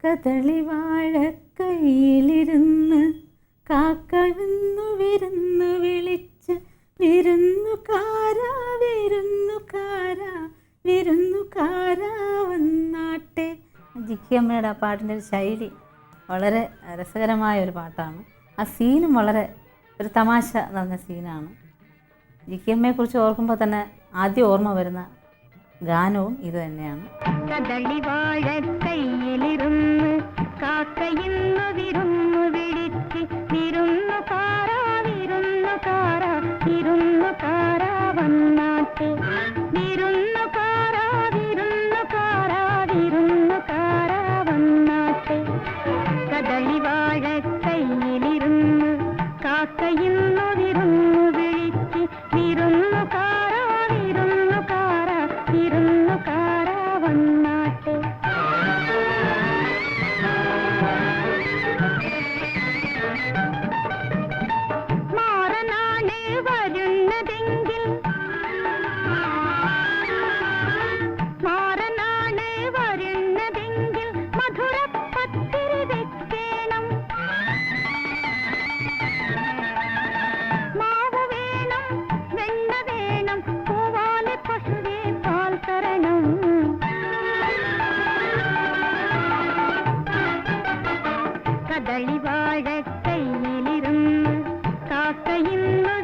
കദളി വാഴക്കൈയിലിരുന്ന് കാക്ക വന്നു വിരുന്നു വിളിച്ച് വിരുന്നുകാരാ വിരുന്നുകാരാ വിരുന്നുകാരാ വന്നാട്ടെ. ജിക്കി അമ്മയുടെ ആ പാട്ടിൻ്റെ ഒരു ശൈലി വളരെ രസകരമായ ഒരു പാട്ടാണ്. ആ സീനും വളരെ ഒരു തമാശ നിറഞ്ഞ സീനാണ്. ജിക്കി അമ്മയെക്കുറിച്ച് ഓർക്കുമ്പോൾ തന്നെ ആദ്യം ഓർമ്മ വരുന്ന ഗാനവും ഇത് തന്നെയാണ്. കദളി വാഴക്കൈയിലിരുന്ന് കാക്കയിന്നു വിരുന്നു വിളിച്ച് വിരുന്നുകാരാ വിരുന്നുകാരാ വിരുന്നുകാരാ വന്നാട്ടെ. വിരുന്നുകാരാ വിരുന്നുകാരാ വിരുന്നുകാരാ വന്നാട്ടെ. കദളി വാഴക്കൈയിലിരുന്ന് കാക്കയിന്നു വിരുന്നു വിളിച്ച് വിരുന്നുകാരാ വിരുന്നുകാരാ വിരുന്നുകാരാ വന്നാട്ടെ. മാറനാണ് വരുന്നതെങ്കിൽ മാറനാണ് വരുന്നതെങ്കിൽ മധുരപ്പത്തിരി വെക്കണം. മാവ് വേണം, വെണ്ണ വേണം, പൂവാലെ പശുവേ പാൽ തരണം. കദളി വാഴക്കൈയിലിരുന്ന് കാക്കയിന്നു